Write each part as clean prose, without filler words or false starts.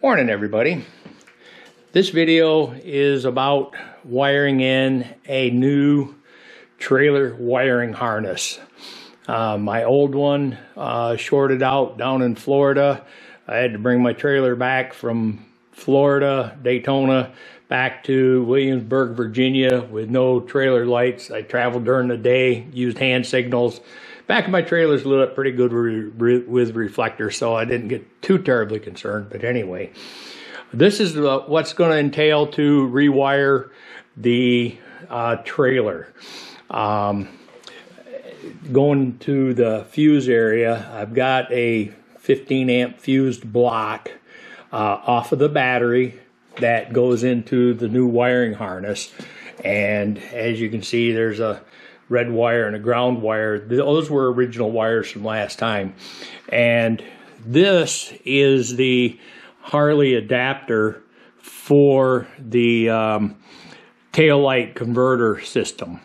Morning everybody. This video is about wiring in a new trailer wiring harness. My old one shorted out down in Florida. I had to bring my trailer back from Florida, Daytona, back to Williamsburg, Virginia with no trailer lights. I traveled during the day, used hand signals. Back of my trailer's lit up pretty good with reflectors, so I didn't get too terribly concerned. But anyway, this is what's going to entail to rewire the trailer. Going to the fuse area, I've got a 15 amp fused block off of the battery that goes into the new wiring harness. And as you can see, there's a red wire and a ground wire. Those were original wires from last time. And this is the Harley adapter for the tail light converter system.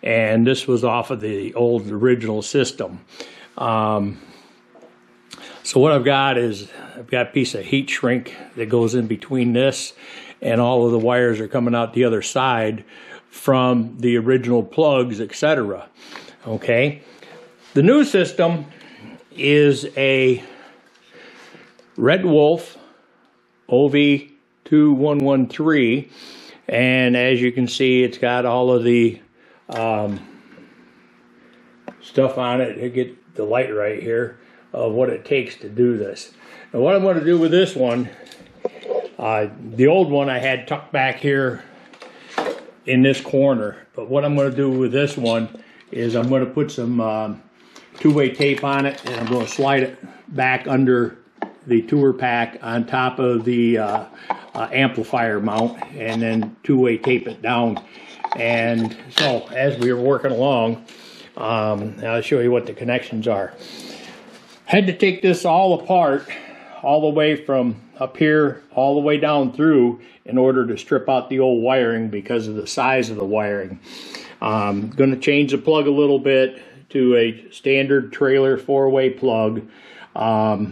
And this was off of the old original system. So what I've got is, I've got a piece of heat shrink that goes in between this, and all of the wires are coming out the other side from the original plugs, etc. Okay, the new system is a Red Wolf OV2113, and as you can see, it's got all of the stuff on it to get the light right here of what it takes to do this. Now what I'm going to do with this one, the old one I had tucked back here in this corner, but what I'm going to do with this one is I'm going to put some two-way tape on it, and I'm going to slide it back under the tour pack on top of the amplifier mount, and then two-way tape it down. And so as we were working along, I'll show you what the connections are. Had to take this all apart, all the way from up here all the way down through, in order to strip out the old wiring because of the size of the wiring. I'm going to change the plug a little bit to a standard trailer 4-way plug. I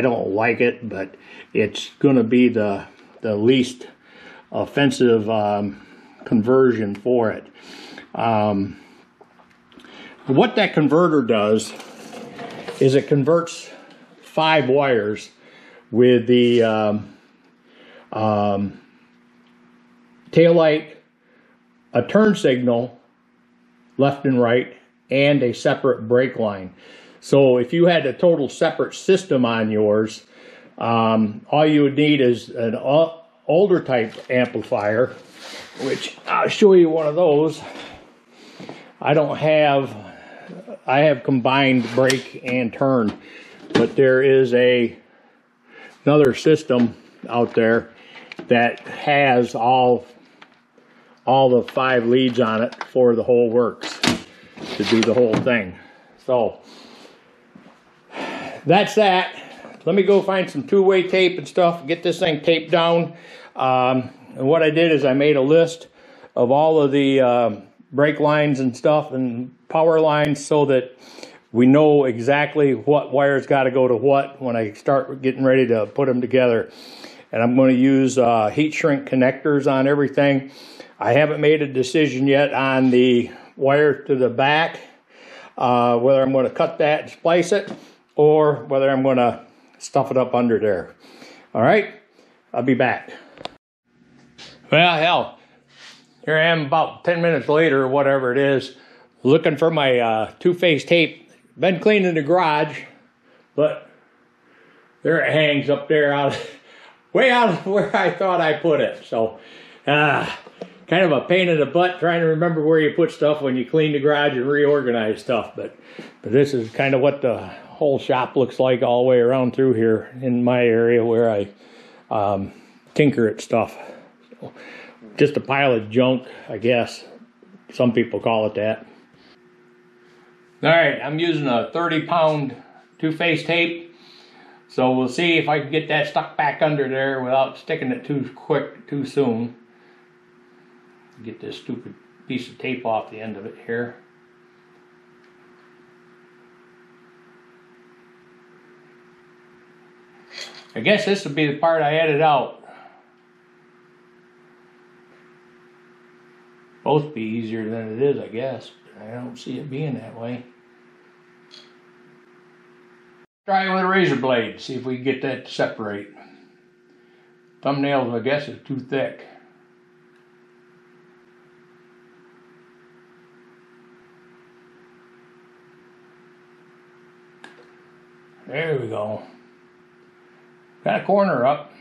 don't like it, but it's going to be the least offensive conversion for it. What that converter does is it converts 5 wires with the tail light, a turn signal left and right, and a separate brake line. So if you had a total separate system on yours, all you would need is an older type amplifier, which I'll show you one of those. I have combined brake and turn, but there is another system out there that has all the 5 leads on it for the whole works to do the whole thing. So that's that. Let me go find some two-way tape and stuff, get this thing taped down. And what I did is I made a list of all of the brake lines and stuff and power lines, so that we know exactly what wires got to go to what when I start getting ready to put them together. And I'm going to use heat shrink connectors on everything. I haven't made a decision yet on the wire to the back, whether I'm going to cut that and splice it, or whether I'm going to stuff it up under there. All right, I'll be back. Well, hell, here I am about 10 minutes later, or whatever it is, looking for my two-phase tape. Been cleaning the garage, but there it hangs up there, way out of where I thought I put it. So, kind of a pain in the butt trying to remember where you put stuff when you clean the garage and reorganize stuff. But this is kind of what the whole shop looks like all the way around through here in my area where I tinker at stuff. So, just a pile of junk, I guess. Some people call it that. All right, I'm using a 30-pound two-phase tape. So we'll see if I can get that stuck back under there without sticking it too quick, too soon. Get this stupid piece of tape off the end of it here. I guess this would be the part I edit out. Supposed to be easier than it is, I guess. But I don't see it being that way. Try it with a razor blade, see if we can get that to separate. Thumbnails, I guess, is too thick. There we go. Got a corner up.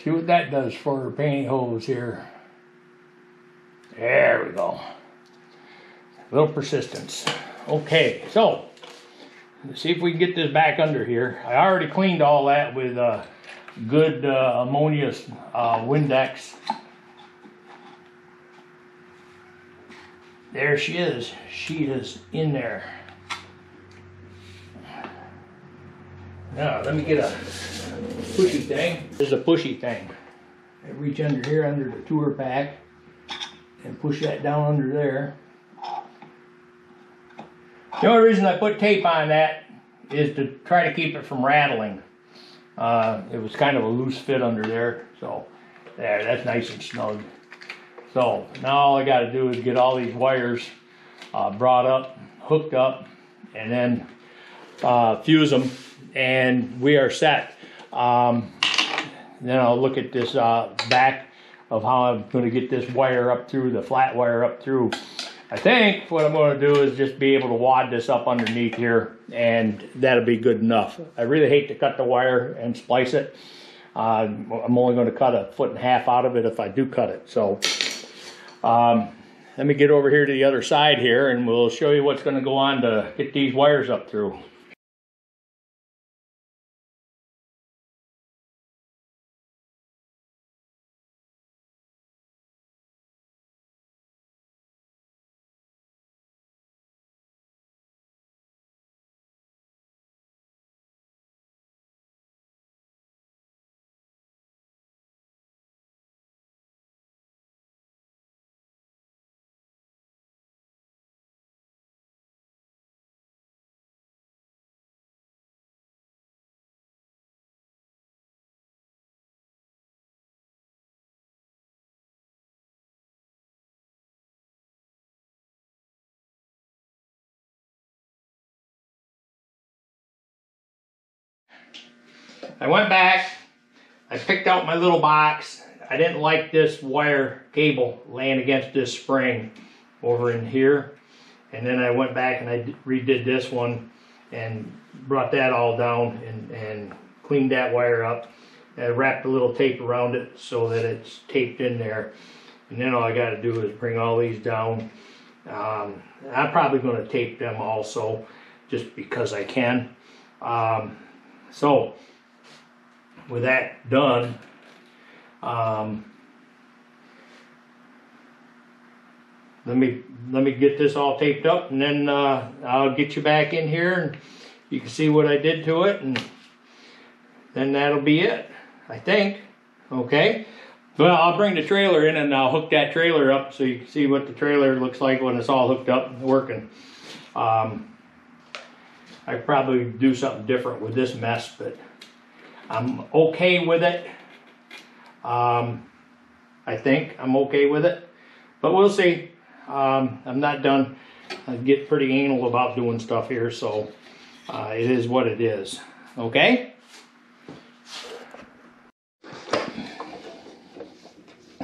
See what that does for our pantyhose here. There we go. A little persistence. Okay, so let's see if we can get this back under here. I already cleaned all that with good ammonia Windex. There she is. She is in there. Now, let me get a pushy thing. This is a pushy thing. I reach under here, under the tour pack, and push that down under there. The only reason I put tape on that is to try to keep it from rattling. It was kind of a loose fit under there, so there, that's nice and snug. So now all I got to do is get all these wires brought up, hooked up, and then fuse them, and we are set. Then I'll look at this back of how I'm going to get this wire up through, the flat wire up through. I think what I'm going to do is just be able to wad this up underneath here, and that'll be good enough. I really hate to cut the wire and splice it. I'm only going to cut 1.5 foot out of it if I do cut it. So let me get over here to the other side here, and we'll show you what's going to go on to get these wires up through. I went back, I picked out my little box. I didn't like this wire cable laying against this spring over in here. And then I went back and I redid this one and brought that all down and cleaned that wire up. I wrapped a little tape around it so that it's taped in there. And then all I got to do is bring all these down. I'm probably going to tape them also just because I can. So with that done, let me get this all taped up, and then I'll get you back in here and you can see what I did to it, and then that'll be it, I think. Okay, well, I'll bring the trailer in and I'll hook that trailer up so you can see what the trailer looks like when it's all hooked up and working. I'd probably do something different with this mess, but I'm okay with it. I think I'm okay with it, but we'll see. I'm not done. I get pretty anal about doing stuff here, so it is what it is. Okay?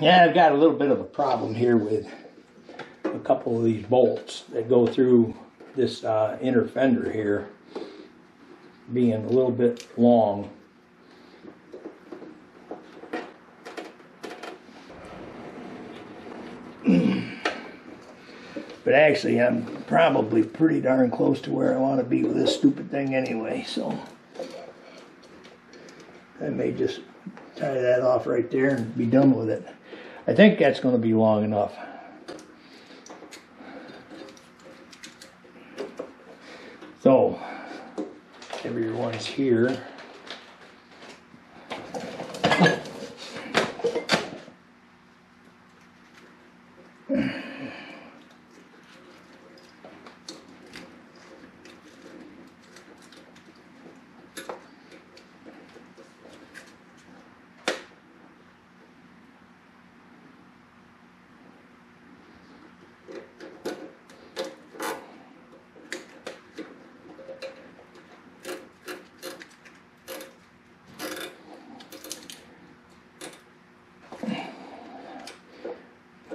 Yeah, I've got a little bit of a problem here with a couple of these bolts that go through this inner fender here being a little bit long. But actually, I'm probably pretty darn close to where I want to be with this stupid thing anyway, so I may just tie that off right there and be done with it. I think that's going to be long enough. So, everyone's here.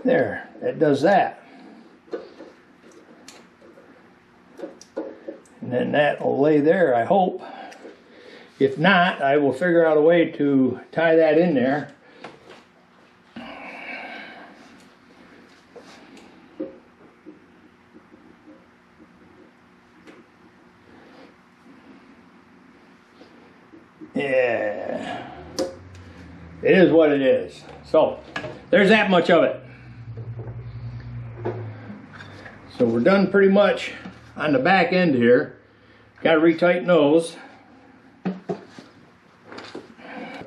There, that does that. And then that will lay there, I hope. If not, I will figure out a way to tie that in there. Yeah, it is what it is. So there's that much of it. So we're done pretty much on the back end here. Got to retighten those.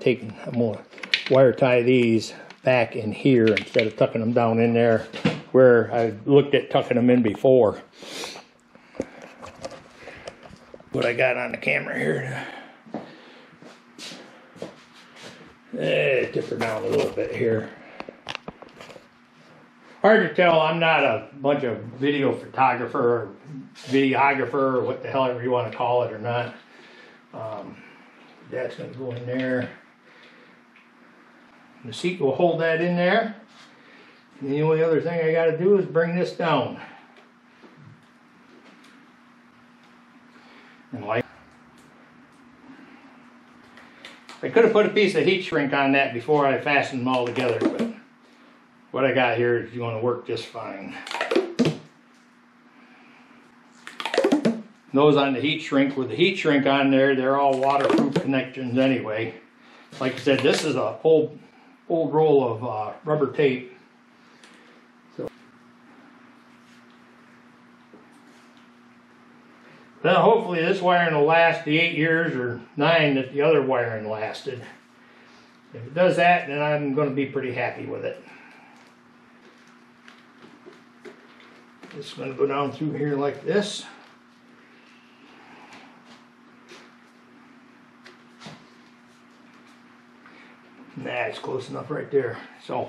I'm gonna wire tie these back in here instead of tucking them down in there where I looked at tucking them in before. What I got on the camera here. Tip her down a little bit here. Hard to tell, I'm not a bunch of video photographer or videographer or what the hell ever you want to call it or not. That's going to go in there. The seat will hold that in there. And the only other thing I got to do is bring this down. And like I could have put a piece of heat shrink on that before I fastened them all together, but what I got here is going to work just fine. Those on the heat shrink, with the heat shrink on there, they're all waterproof connections anyway. Like I said, this is a old roll of rubber tape. So then hopefully this wiring will last the 8 years or 9 that the other wiring lasted. If it does that, then I'm going to be pretty happy with it. It's going to go down through here like this. Nah, it's close enough right there. So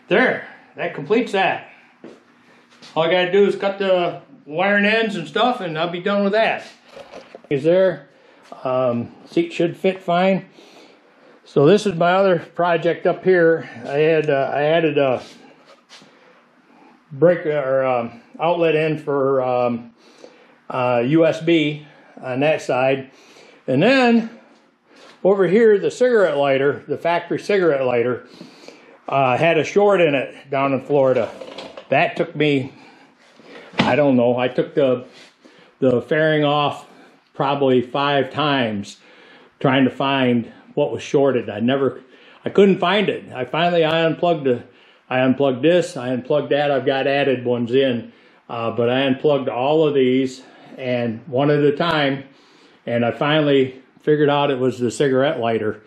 there, that completes that. All I gotta do is cut the wiring ends and stuff and I'll be done with that. Is there, seat should fit fine. So this is my other project up here. I added a break or outlet in for USB on that side. And then over here, the cigarette lighter, the factory cigarette lighter, had a short in it down in Florida. That took me, I don't know, I took the fairing off probably 5 times trying to find what was shorted. I couldn't find it. I unplugged this, I unplugged that. I've got added ones in, but I unplugged all of these and one at a time, and I finally figured out it was the cigarette lighter.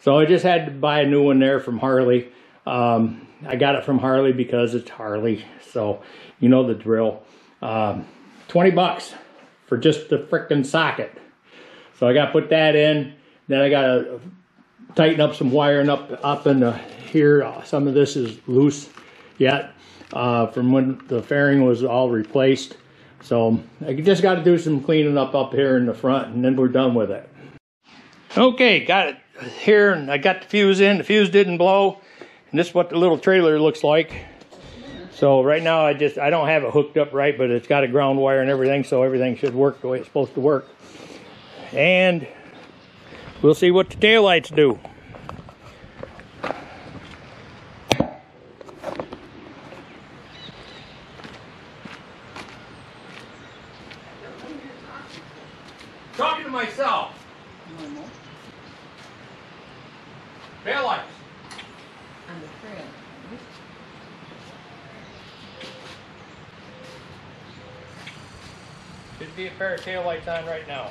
So I just had to buy a new one there from Harley. I got it from Harley because it's Harley, so you know the drill. 20 bucks for just the frickin' socket. So I got to put that in. Then I got to tighten up some wiring up in here. Some of this is loose yet from when the fairing was all replaced. So I just got to do some cleaning up here in the front, and then we're done with it. Okay, got it here, and I got the fuse in. The fuse didn't blow. And this is what the little trailer looks like. So right now I don't have it hooked up right, but it's got a ground wire and everything, so everything should work the way it's supposed to work. And we'll see what the taillights do. Talking to myself. Taillights. On the trail. Should be a pair of taillights on right now.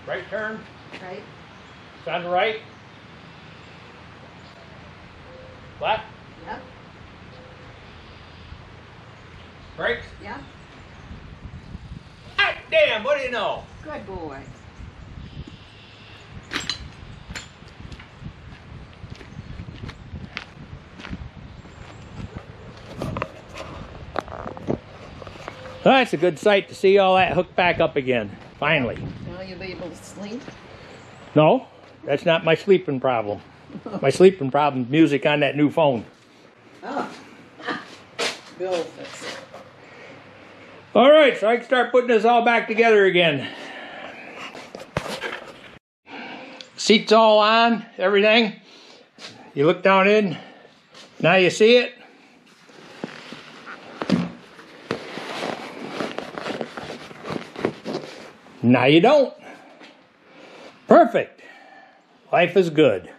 Right turn. Right? It's on the right. Left. Yep. Brakes. Yep. Ah, damn, what do you know? Good boy. Well, that's a good sight to see all that hooked back up again. Finally. Now you'll be able to sleep. No, that's not my sleeping problem. My sleeping problem is music on that new phone. Oh. Bill will fix it. All right, so I can start putting this all back together again. Seat's all on, everything. You look down in, now you see it. Now you don't. Perfect. Life is good.